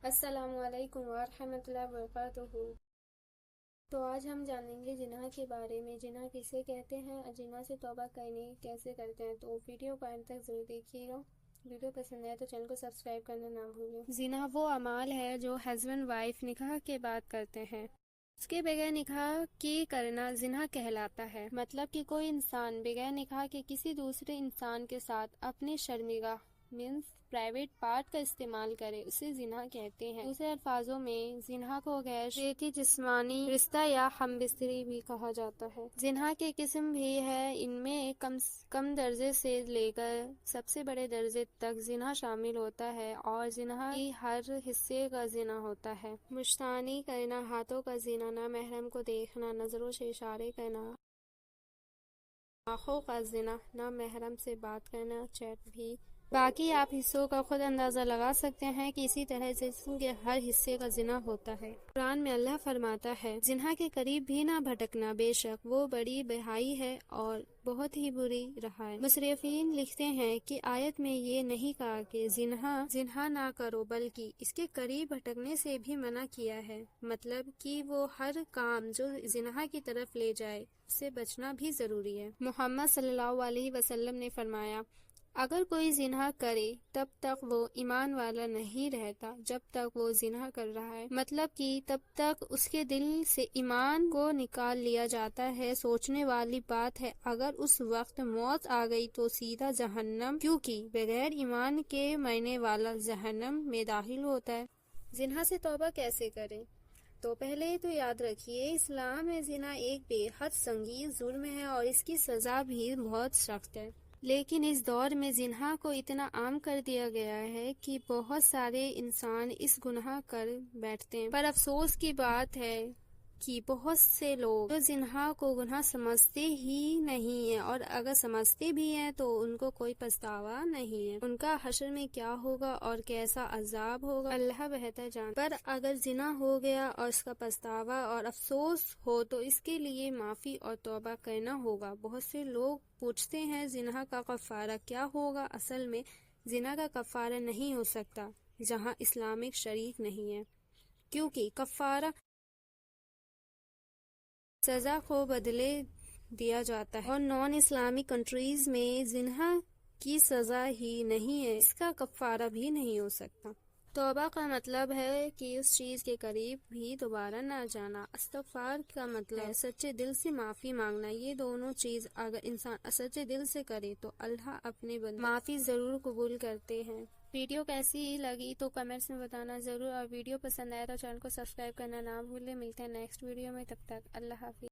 السلام علیکم ورحمۃ اللہ وبرکاتہ۔ تو آج ہم جانیں گے جناح کے بارے میں، جناح کسے کہتے ہیں اور جناح سے توبہ کرنی کیسے کرتے ہیں۔ تو ویڈیو کو اینڈ تک ضرور دیکھیے گا۔ ویڈیو پسند ہے تو چینل کو سبسکرائب کرنا نہ بھولیں۔ جناح وہ اعمال ہے جو ہسبینڈ وائف نکاح کے بعد کرتے ہیں۔ اس کے بغیر نکاح کی کرنا زنا کہلاتا ہے۔ مطلب کہ کوئی انسان بغیر نکاح کے کسی دوسرے انسان کے ساتھ اپنے شرمگاہ مینس پرائیویٹ پارٹ کا استعمال کرے، اسے زنا کہتے ہیں۔ دوسرے الفاظوں میں زنا کو غیر شریعتی جسمانی رشتہ یا ہم بستری بھی کہا جاتا ہے۔ زنا کے قسم بھی ہے، ان میں کم درجے سے لے کر سب سے بڑے درجے تک زنا شامل ہوتا ہے، اور زنا کی ہر حصے کا زنا ہوتا ہے۔ مشتانی کرنا، ہاتھوں کا زنا، نامحرم کو دیکھنا، نظروں سے اشارے کرنا، آنکھوں کا زنا، نامحرم سے بات کرنا، چیٹ بھی۔ باقی آپ حصوں کا خود اندازہ لگا سکتے ہیں کہ اسی طرح جسم کے ہر حصے کا زنا ہوتا ہے۔ قرآن میں اللہ فرماتا ہے، زنا کے قریب بھی نہ بھٹکنا، بے شک وہ بڑی بہائی ہے اور بہت ہی بری راہ ہے۔ مصرفین لکھتے ہیں کہ آیت میں یہ نہیں کہا کہ زنا نہ کرو، بلکہ اس کے قریب بھٹکنے سے بھی منع کیا ہے، مطلب کہ وہ ہر کام جو زنا کی طرف لے جائے سے بچنا بھی ضروری ہے۔ محمد صلی اللہ علیہ وسلم نے فرمایا، اگر کوئی زنا کرے تب تک وہ ایمان والا نہیں رہتا جب تک وہ زنا کر رہا ہے، مطلب کہ تب تک اس کے دل سے ایمان کو نکال لیا جاتا ہے۔ سوچنے والی بات ہے، اگر اس وقت موت آ گئی تو سیدھا جہنم، کیونکہ بغیر ایمان کے مرنے والا جہنم میں داخل ہوتا ہے۔ زنا سے توبہ کیسے کریں؟ تو پہلے تو یاد رکھیے، اسلام میں زنا ایک بے حد سنگین جرم ہے اور اس کی سزا بھی بہت سخت ہے۔ لیکن اس دور میں زنا کو اتنا عام کر دیا گیا ہے کہ بہت سارے انسان اس گناہ کر بیٹھتے ہیں۔ پر افسوس کی بات ہے کہ بہت سے لوگ جو زنا کو گناہ سمجھتے ہی نہیں ہیں، اور اگر سمجھتے بھی ہیں تو ان کو کوئی پچھتاوا نہیں ہے۔ ان کا حشر میں کیا ہوگا اور کیسا عذاب ہوگا اللہ بہتر جانتا ہے۔ پر اگر زنا ہو گیا اور اس کا پچھتاوا اور افسوس ہو تو اس کے لیے معافی اور توبہ کرنا ہوگا۔ بہت سے لوگ پوچھتے ہیں زنا کا کفارہ کیا ہوگا؟ اصل میں زنا کا کفارہ نہیں ہو سکتا جہاں اسلامک شریک نہیں ہے، کیونکہ کفارہ سزا کو بدلے دیا جاتا ہے، اور نان اسلامک کنٹریز میں زنا کی سزا ہی نہیں ہے، اس کا کفارہ بھی نہیں ہو سکتا۔ توبہ کا مطلب ہے کہ اس چیز کے قریب بھی دوبارہ نہ جانا۔ استغفار کا مطلب ہے سچے دل سے معافی مانگنا۔ یہ دونوں چیز اگر انسان سچے دل سے کرے تو اللہ اپنے بندے معافی ضرور قبول کرتے ہیں۔ ویڈیو کیسی لگی تو کمنٹس میں بتانا ضرور، اور ویڈیو پسند آیا تو چینل کو سبسکرائب کرنا نہ بھولیں۔ ملتے ہیں نیکسٹ ویڈیو میں، تب تک اللہ حافظ۔